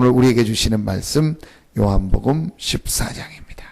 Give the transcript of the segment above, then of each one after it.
오늘 우리에게 주시는 말씀 요한복음 14장입니다.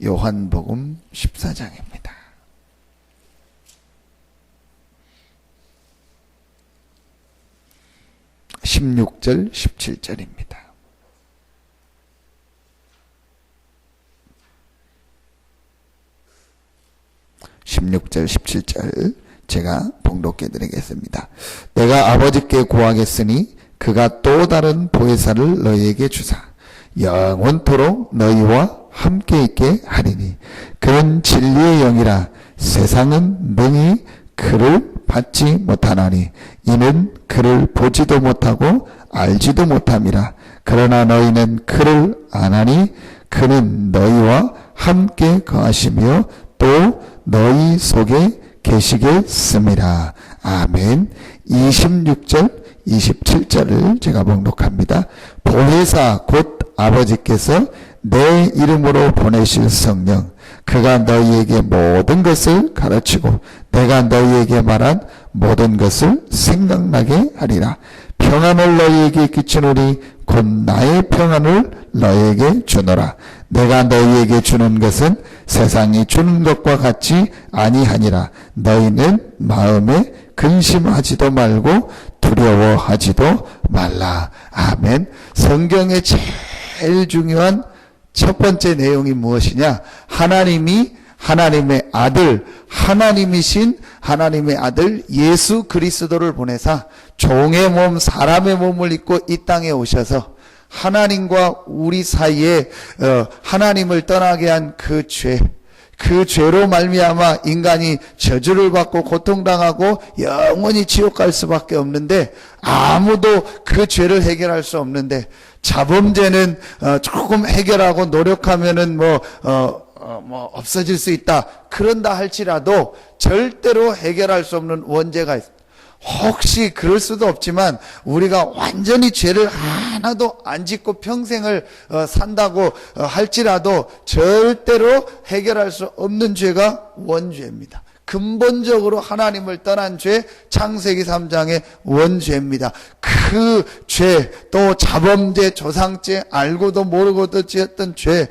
요한복음 14장입니다. 16절 17절입니다. (16절) (17절) 제가 봉독해 드리겠습니다. 내가 아버지께 구하겠으니 그가 또 다른 보혜사를 너희에게 주사 영원토록 너희와 함께 있게 하리니 그는 진리의 영이라 세상은 능히 그를 받지 못하나니 이는 그를 보지도 못하고 알지도 못함이라. 그러나 너희는 그를 아나니 그는 너희와 함께 거하시며 또 너희 속에 계시겠습니다. 아멘. 26절 27절을 제가 봉독합니다. 보혜사 곧 아버지께서 내 이름으로 보내실 성령 그가 너희에게 모든 것을 가르치고 내가 너희에게 말한 모든 것을 생각나게 하리라. 평안을 너희에게 끼치노니 곧 나의 평안을 너희에게 주노라. 내가 너희에게 주는 것은 세상이 주는 것과 같이 아니하니라. 너희는 마음에 근심하지도 말고 두려워하지도 말라. 아멘. 성경의 제일 중요한 첫 번째 내용이 무엇이냐? 하나님의 아들, 하나님이신 하나님의 아들 예수 그리스도를 보내사 종의 몸, 사람의 몸을 입고 이 땅에 오셔서 하나님과 우리 사이에 하나님을 떠나게 한 그 죄로 말미암아 인간이 저주를 받고 고통당하고 영원히 지옥 갈 수밖에 없는데 아무도 그 죄를 해결할 수 없는데 자범죄는 조금 해결하고 노력하면은 없어질 수 있다. 그런다 할지라도 절대로 해결할 수 없는 원죄가 있습니다. 혹시 그럴 수도 없지만 우리가 완전히 죄를 하나도 안 짓고 평생을 산다고 할지라도 절대로 해결할 수 없는 죄가 원죄입니다. 근본적으로 하나님을 떠난 죄, 창세기 3장의 원죄입니다. 그 죄, 또 자범죄, 조상죄, 알고도 모르고도 지었던 죄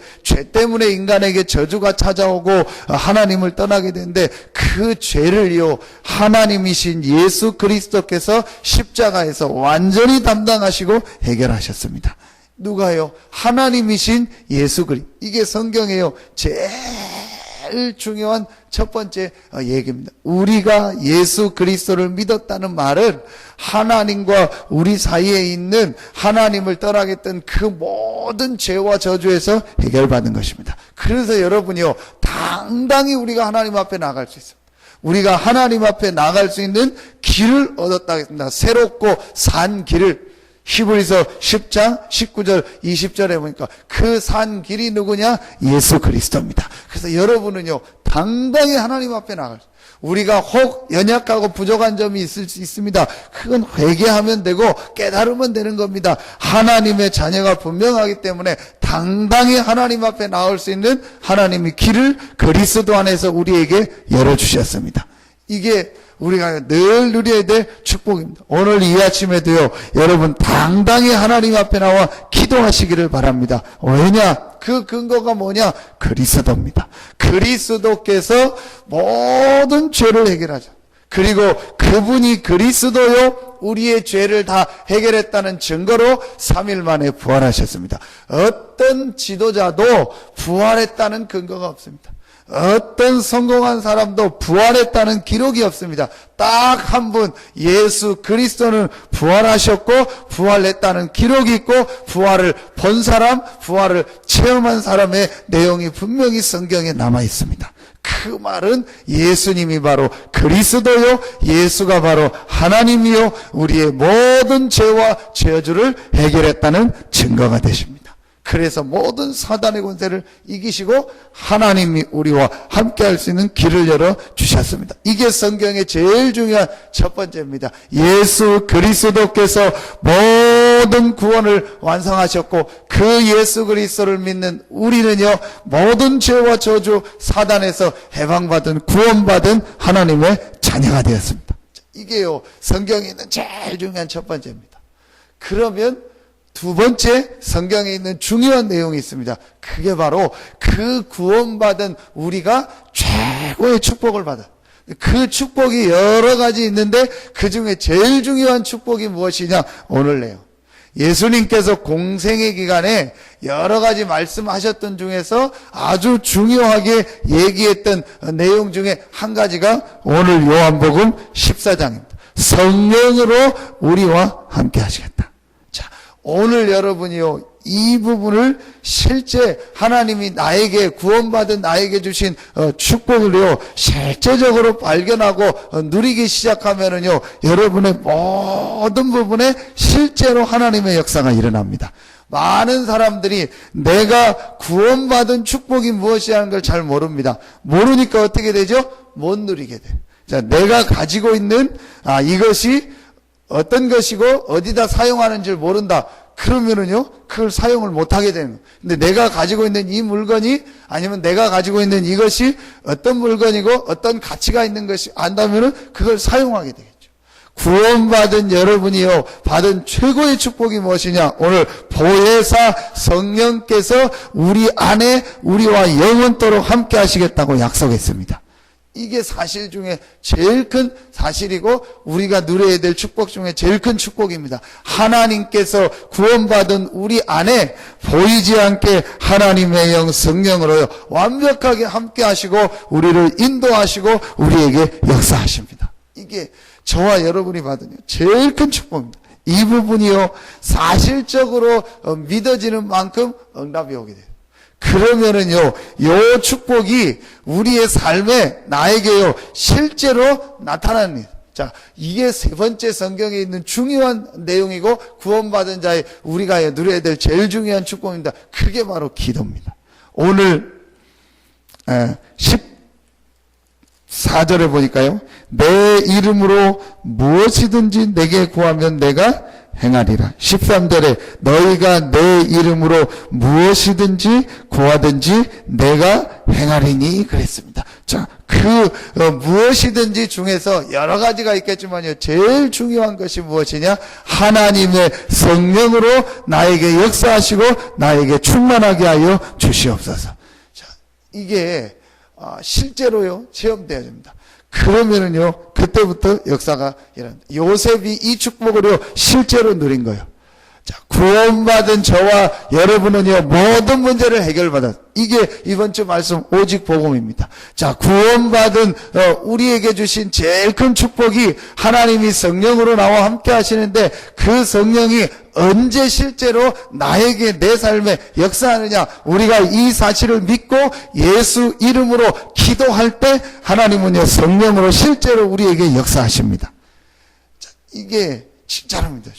때문에 인간에게 저주가 찾아오고 하나님을 떠나게 되는데 그 죄를요 하나님이신 예수 그리스도께서 십자가에서 완전히 담당하시고 해결하셨습니다. 누가요? 하나님이신 예수 그리스도. 이게 성경에요 제일 중요한 첫 번째 얘기입니다. 우리가 예수 그리스도를 믿었다는 말은 하나님과 우리 사이에 있는 하나님을 떠나게 했던 그 모든 죄와 저주에서 해결받는 것입니다. 그래서 여러분이요 당당히 우리가 하나님 앞에 나갈 수 있습니다. 우리가 하나님 앞에 나갈 수 있는 길을 얻었다 했습니다. 새롭고 산 길을. 히브리서 10장 19절 20절에 보니까 그 산 길이 누구냐? 예수 그리스도입니다. 그래서 여러분은요 당당히 하나님 앞에 나갈 수, 우리가 혹 연약하고 부족한 점이 있을 수 있습니다. 그건 회개하면 되고 깨달으면 되는 겁니다. 하나님의 자녀가 분명하기 때문에 당당히 하나님 앞에 나올 수 있는 하나님의 길을 그리스도 안에서 우리에게 열어주셨습니다. 이게 우리가 늘 누려야 될 축복입니다. 오늘 이 아침에도요 여러분 당당히 하나님 앞에 나와 기도하시기를 바랍니다. 왜냐? 그 근거가 뭐냐? 그리스도입니다. 그리스도께서 모든 죄를 해결하죠. 그리고 그분이 그리스도요 우리의 죄를 다 해결했다는 증거로 3일 만에 부활하셨습니다. 어떤 지도자도 부활했다는 근거가 없습니다. 어떤 성공한 사람도 부활했다는 기록이 없습니다. 딱 한 분 예수 그리스도는 부활하셨고 부활했다는 기록이 있고 부활을 본 사람, 부활을 체험한 사람의 내용이 분명히 성경에 남아 있습니다. 그 말은 예수님이 바로 그리스도요 예수가 바로 하나님이요 우리의 모든 죄와 저주를 해결했다는 증거가 되십니다. 그래서 모든 사단의 권세를 이기시고 하나님이 우리와 함께 할 수 있는 길을 열어 주셨습니다. 이게 성경의 제일 중요한 첫 번째입니다. 예수 그리스도께서 모든 구원을 완성하셨고 그 예수 그리스도를 믿는 우리는요, 모든 죄와 저주 사단에서 해방받은 구원받은 하나님의 자녀가 되었습니다. 이게요, 성경에 있는 제일 중요한 첫 번째입니다. 그러면 두 번째 성경에 있는 중요한 내용이 있습니다. 그게 바로 그 구원받은 우리가 최고의 축복을 받아. 그 축복이 여러 가지 있는데 그 중에 제일 중요한 축복이 무엇이냐? 오늘 내용. 예수님께서 공생의 기간에 여러 가지 말씀하셨던 중에서 아주 중요하게 얘기했던 내용 중에 한 가지가 오늘 요한복음 14장입니다. 성령으로 우리와 함께 하시겠다. 자, 오늘 여러분이요, 이 부분을 실제 하나님이 나에게 구원받은 나에게 주신 축복을요, 실제적으로 발견하고 누리기 시작하면은요, 여러분의 모든 부분에 실제로 하나님의 역사가 일어납니다. 많은 사람들이 내가 구원받은 축복이 무엇이라는 걸 잘 모릅니다. 모르니까 어떻게 되죠? 못 누리게 돼요. 자, 내가 가지고 있는 이것이 어떤 것이고 어디다 사용하는지를 모른다. 그러면은요, 그걸 사용을 못하게 되는 거예요. 근데 내가 가지고 있는 이 물건이 아니면 내가 가지고 있는 이것이 어떤 물건이고 어떤 가치가 있는 것이 안다면은 그걸 사용하게 되겠죠. 구원받은 여러분이요, 받은 최고의 축복이 무엇이냐? 오늘 보혜사 성령께서 우리 안에 우리와 영원토록 함께 하시겠다고 약속했습니다. 이게 사실 중에 제일 큰 사실이고 우리가 누려야 될 축복 중에 제일 큰 축복입니다. 하나님께서 구원받은 우리 안에 보이지 않게 하나님의 영 성령으로 완벽하게 함께 하시고 우리를 인도하시고 우리에게 역사하십니다. 이게 저와 여러분이 받은 제일 큰 축복입니다. 이 부분이요, 사실적으로 믿어지는 만큼 응답이 오게 돼요. 그러면은요, 요 축복이 우리의 삶에 나에게요, 실제로 나타나는 일. 자, 이게 세 번째 성경에 있는 중요한 내용이고 구원받은 자의 우리가 누려야 될 제일 중요한 축복입니다. 그게 바로 기도입니다. 오늘 14절에 보니까요, 내 이름으로 무엇이든지 내게 구하면 내가 행하리라. 13절에 너희가 내 이름으로 무엇이든지 구하든지 내가 행하리니 그랬습니다. 자, 무엇이든지 중에서 여러 가지가 있겠지만요, 제일 중요한 것이 무엇이냐? 하나님의 성령으로 나에게 역사하시고 나에게 충만하게 하여 주시옵소서. 자, 이게 실제로요, 체험되어야 됩니다. 그러면은요, 그때부터 역사가 일어납니다. 요셉이 이 축복을요, 실제로 누린 거예요. 자, 구원받은 저와 여러분은요, 모든 문제를 해결받았어요. 이게 이번 주 말씀 오직 복음입니다. 자, 구원받은 우리에게 주신 제일 큰 축복이 하나님이 성령으로 나와 함께 하시는데 그 성령이 언제 실제로 나에게 내 삶에 역사하느냐? 우리가 이 사실을 믿고 예수 이름으로 기도할 때 하나님은요, 성령으로 실제로 우리에게 역사하십니다. 자, 이게 진짜랍니다.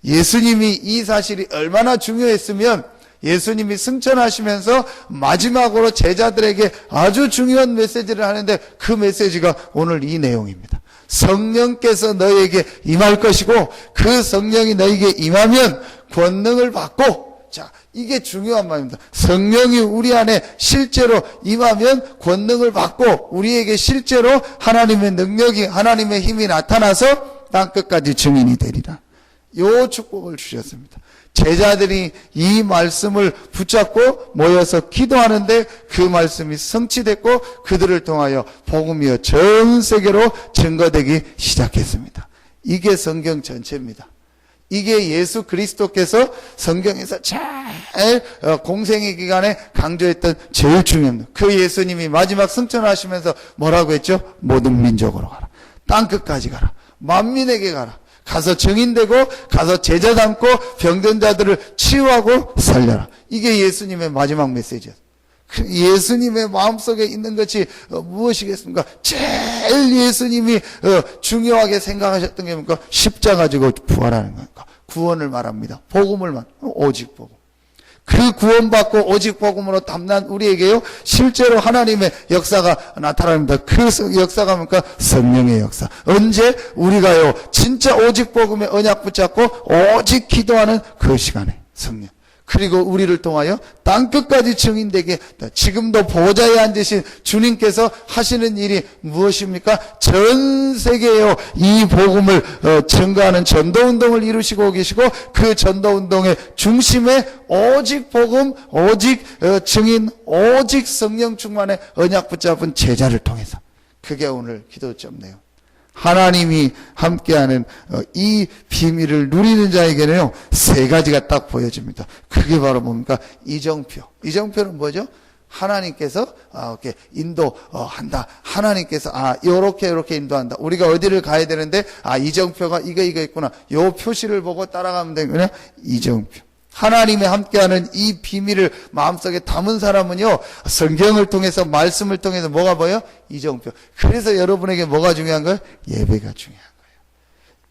예수님이 이 사실이 얼마나 중요했으면 예수님이 승천하시면서 마지막으로 제자들에게 아주 중요한 메시지를 하는데 그 메시지가 오늘 이 내용입니다. 성령께서 너희에게 임할 것이고 그 성령이 너희에게 임하면 권능을 받고, 자, 이게 중요한 말입니다. 성령이 우리 안에 실제로 임하면 권능을 받고 우리에게 실제로 하나님의 능력이, 하나님의 힘이 나타나서 땅끝까지 증인이 되리라. 요 축복을 주셨습니다. 제자들이 이 말씀을 붙잡고 모여서 기도하는데 그 말씀이 성취됐고 그들을 통하여 복음이여 전 세계로 증거되기 시작했습니다. 이게 성경 전체입니다. 이게 예수 그리스도께서 성경에서 제일 공생의 기간에 강조했던 제일 중요합니다. 그 예수님이 마지막 승천하시면서 뭐라고 했죠? 모든 민족으로 가라. 땅끝까지 가라. 만민에게 가라. 가서 증인되고 가서 제자 삼고 병든 자들을 치유하고 살려라. 이게 예수님의 마지막 메시지였어요. 예수님의 마음속에 있는 것이 무엇이겠습니까? 제일 예수님이 중요하게 생각하셨던 게 뭡니까? 십자가 지고 부활하는 겁니까? 구원을 말합니다. 복음을 말합니다. 오직 복음. 그 구원받고 오직 복음으로 담난 우리에게요, 실제로 하나님의 역사가 나타납니다. 그 역사가 뭡니까? 성령의 역사. 언제? 우리가요, 진짜 오직 복음의 언약 붙잡고 오직 기도하는 그 시간에 성령. 그리고 우리를 통하여 땅끝까지 증인되게, 지금도 보좌에 앉으신 주님께서 하시는 일이 무엇입니까? 전 세계에요, 이 복음을 증거하는 전도운동을 이루시고 계시고, 그 전도운동의 중심에 오직 복음, 오직 증인, 오직 성령 충만의 언약 붙잡은 제자를 통해서, 그게 오늘 기도점네요. 하나님이 함께하는 이 비밀을 누리는 자에게는요, 세 가지가 딱 보여집니다. 그게 바로 뭡니까? 이정표. 이정표는 뭐죠? 하나님께서 이렇게 인도한다. 하나님께서 요렇게 인도한다. 우리가 어디를 가야 되는데 이정표가 이거 있구나. 요 표시를 보고 따라가면 되거든요. 이정표. 하나님이 함께하는 이 비밀을 마음속에 담은 사람은요, 성경을 통해서, 말씀을 통해서 뭐가 보여? 이정표. 그래서 여러분에게 뭐가 중요한 거예요? 예배가 중요한 거예요.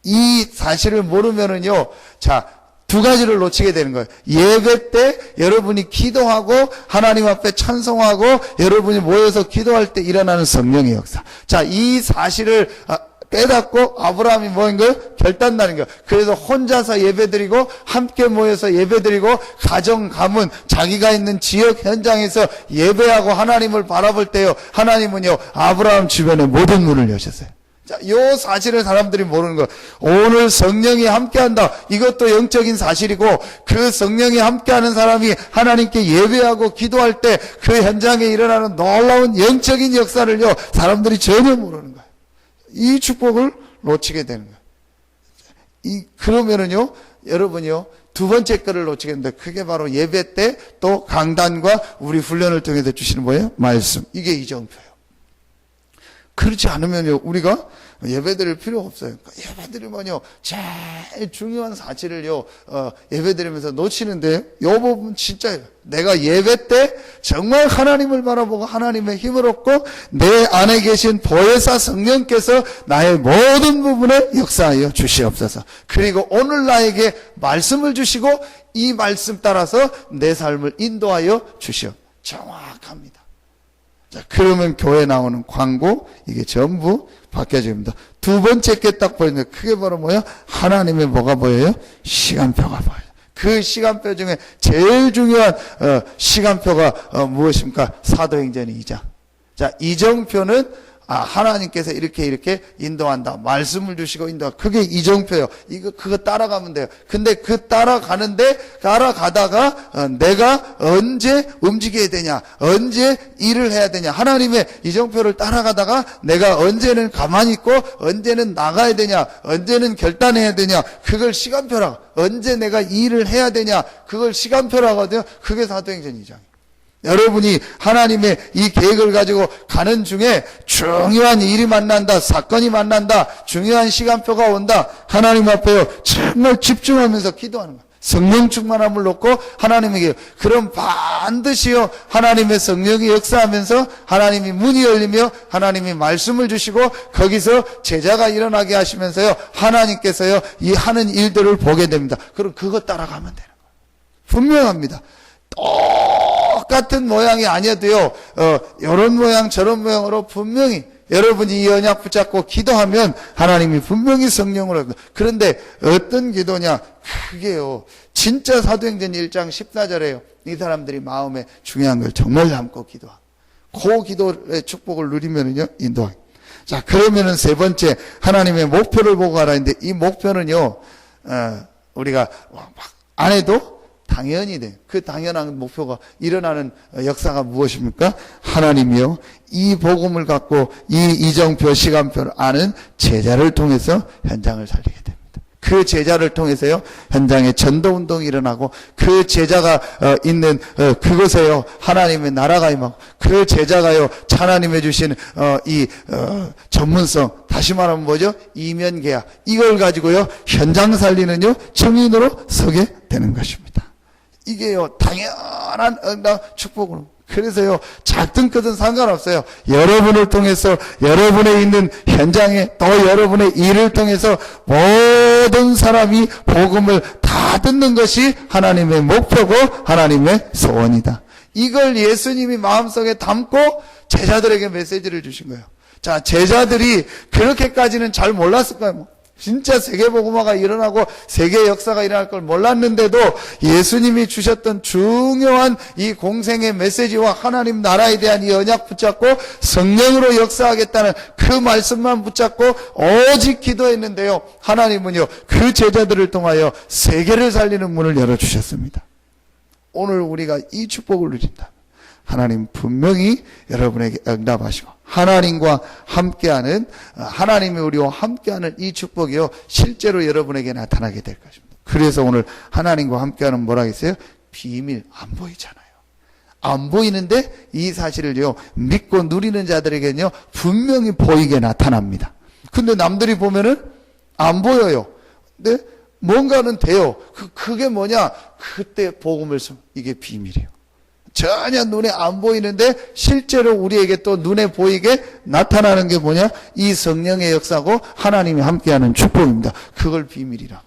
이 사실을 모르면은요, 자, 두 가지를 놓치게 되는 거예요. 예배 때 여러분이 기도하고 하나님 앞에 찬송하고 여러분이 모여서 기도할 때 일어나는 성령의 역사. 자, 이 사실을 깨닫고 아브라함이 뭐인 거예요? 결단나는 거예요. 그래서 혼자서 예배드리고 함께 모여서 예배드리고 가정, 가문, 자기가 있는 지역 현장에서 예배하고 하나님을 바라볼 때요, 하나님은요, 아브라함 주변에 모든 문을 여셨어요. 자, 요 사실을 사람들이 모르는 거예요. 오늘 성령이 함께한다. 이것도 영적인 사실이고, 그 성령이 함께하는 사람이 하나님께 예배하고 기도할 때 그 현장에 일어나는 놀라운 영적인 역사를요, 사람들이 전혀 모르는 거예요. 이 축복을 놓치게 되는 거예요. 그러면은요, 여러분요, 두 번째 거를 놓치게 되는데, 그게 바로 예배 때 또 강단과 우리 훈련을 통해서 주시는 뭐예요? 말씀. 이게 이정표예요. 그렇지 않으면요, 우리가 예배 드릴 필요가 없어요. 예배 드리면요, 제일 중요한 사실을요, 예배 드리면서 놓치는데, 요 부분 진짜예요. 내가 예배 때 정말 하나님을 바라보고 하나님의 힘을 얻고, 내 안에 계신 보혜사 성령께서 나의 모든 부분에 역사하여 주시옵소서. 그리고 오늘 나에게 말씀을 주시고, 이 말씀 따라서 내 삶을 인도하여 주시오. 정확합니다. 자, 그러면 교회 나오는 광고, 이게 전부 바뀌어집니다. 두 번째 게 딱 보이는데, 그게 바로 뭐야? 하나님의 뭐가 보여요? 시간표가 보여요. 그 시간표 중에 제일 중요한 시간표가 무엇입니까? 사도행전 2장. 자, 이정표는 하나님께서 이렇게 인도한다. 말씀을 주시고 인도한다. 그게 이정표예요. 그거 따라가면 돼요. 근데 그 따라가다가 내가 언제 움직여야 되냐? 언제 일을 해야 되냐? 하나님의 이정표를 따라가다가 내가 언제는 가만히 있고 언제는 나가야 되냐? 언제는 결단해야 되냐? 그걸 시간표라고. 언제 내가 일을 해야 되냐? 그걸 시간표라고 하거든요. 그게 사도행전 2장이에요. 여러분이 하나님의 이 계획을 가지고 가는 중에 중요한 일이 만난다, 사건이 만난다, 중요한 시간표가 온다, 하나님 앞에요, 정말 집중하면서 기도하는 거예요. 성령 충만함을 놓고 하나님에게, 그럼 반드시요, 하나님의 성령이 역사하면서 하나님이 문이 열리며 하나님이 말씀을 주시고 거기서 제자가 일어나게 하시면서요, 하나님께서요, 이 하는 일들을 보게 됩니다. 그럼 그거 따라가면 되는 거예요. 분명합니다. 똑같은 모양이 아니어도요, 이런 모양 저런 모양으로 분명히 여러분이 이 언약 붙잡고 기도하면 하나님이 분명히 성령으로. 그런데 어떤 기도냐? 그게요, 진짜 사도행전 1장 14절에요. 이 사람들이 마음에 중요한 걸 정말 담고 기도하고, 그 기도의 축복을 누리면은요, 인도하고. 자, 그러면은 세 번째, 하나님의 목표를 보고 가라 했는데, 이 목표는요, 우리가 막 안 해도 당연히 돼. 그 당연한 목표가 일어나는 역사가 무엇입니까? 하나님이요, 이 복음을 갖고 이 이정표 시간표를 아는 제자를 통해서 현장을 살리게 됩니다. 그 제자를 통해서요, 현장에 전도운동이 일어나고, 그 제자가 있는 그곳에요, 하나님의 나라가 임하고, 그 제자가요, 하나님이 주신 이 전문성, 다시 말하면 뭐죠? 이면계약, 이걸 가지고요, 현장 살리는요, 증인으로 서게 되는 것입니다. 이게요, 당연한 응답 축복으로. 그래서요, 작든 크든 상관없어요. 여러분을 통해서, 여러분의 있는 현장에, 또 여러분의 일을 통해서 모든 사람이 복음을 다 듣는 것이 하나님의 목표고 하나님의 소원이다. 이걸 예수님이 마음속에 담고 제자들에게 메시지를 주신 거예요. 자, 제자들이 그렇게까지는 잘 몰랐을 거예요. 진짜 세계복음화가 일어나고 세계 역사가 일어날 걸 몰랐는데도 예수님이 주셨던 중요한 이 공생의 메시지와 하나님 나라에 대한 이 언약 붙잡고 성령으로 역사하겠다는 그 말씀만 붙잡고 오직 기도했는데요. 하나님은요, 그 제자들을 통하여 세계를 살리는 문을 열어주셨습니다. 오늘 우리가 이 축복을 누린다. 하나님 분명히 여러분에게 응답하시고 하나님과 함께하는, 하나님이 우리와 함께하는 이 축복이요 실제로 여러분에게 나타나게 될 것입니다. 그래서 오늘 하나님과 함께하는 뭐라 했어요? 비밀. 안 보이잖아요. 안 보이는데 이 사실을요 믿고 누리는 자들에게는요 분명히 보이게 나타납니다. 근데 남들이 보면은 안 보여요. 근데 뭔가는 돼요. 그게 뭐냐? 그때 복음을 이게 비밀이에요. 전혀 눈에 안 보이는데 실제로 우리에게 또 눈에 보이게 나타나는 게 뭐냐? 이 성령의 역사고 하나님이 함께하는 축복입니다. 그걸 비밀이라고.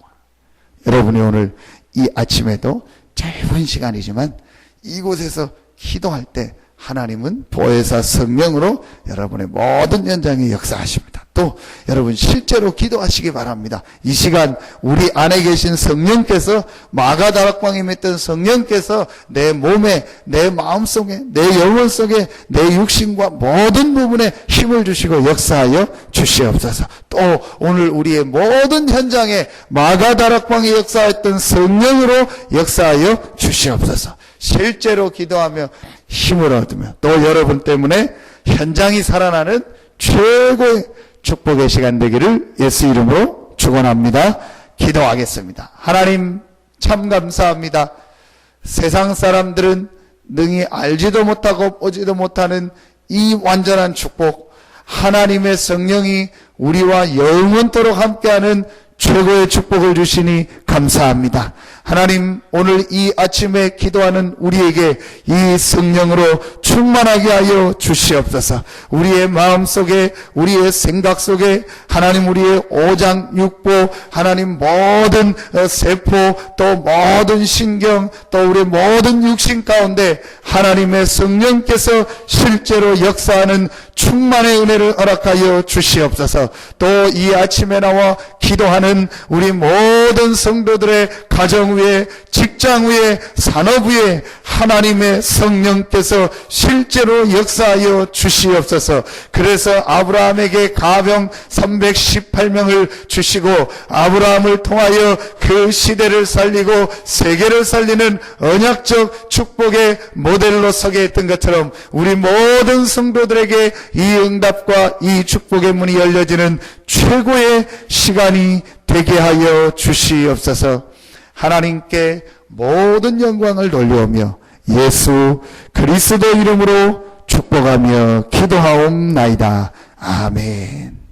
여러분이 오늘 이 아침에도 짧은 시간이지만 이곳에서 기도할 때 하나님은 보혜사 성령으로 여러분의 모든 현장에 역사하십니다. 또 여러분 실제로 기도하시기 바랍니다. 이 시간 우리 안에 계신 성령께서, 마가다락방에 맺던 성령께서 내 몸에, 내 마음속에, 내 영혼 속에, 내 육신과 모든 부분에 힘을 주시고 역사하여 주시옵소서. 또 오늘 우리의 모든 현장에 마가다락방에 역사했던 성령으로 역사하여 주시옵소서. 실제로 기도하며 힘을 얻으며 또 여러분 때문에 현장이 살아나는 최고의 축복의 시간 되기를 예수 이름으로 축원합니다. 기도하겠습니다. 하나님 참 감사합니다. 세상 사람들은 능히 알지도 못하고 보지도 못하는 이 완전한 축복, 하나님의 성령이 우리와 영원토록 함께하는 최고의 축복을 주시니 감사합니다. 하나님, 오늘 이 아침에 기도하는 우리에게 이 성령으로 충만하게 하여 주시옵소서. 우리의 마음속에, 우리의 생각 속에 하나님, 우리의 오장 육부, 하나님 모든 세포, 또 모든 신경, 또 우리의 모든 육신 가운데 하나님의 성령께서 실제로 역사하는 충만의 은혜를 허락하여 주시옵소서. 또 이 아침에 나와 기도하는 우리 모든 성도들의 가정 위에, 직장 위에, 산업 위에 하나님의 성령께서 실제로 역사하여 주시옵소서. 그래서 아브라함에게 가병 318명을 주시고 아브라함을 통하여 그 시대를 살리고 세계를 살리는 언약적 축복의 모델로 서게 했던 것처럼 우리 모든 성도들에게 이 응답과 이 축복의 문이 열려지는 최고의 시간이 되게 하여 주시옵소서. 하나님께 모든 영광을 돌려오며 예수 그리스도 이름으로 축복하며 기도하옵나이다. 아멘.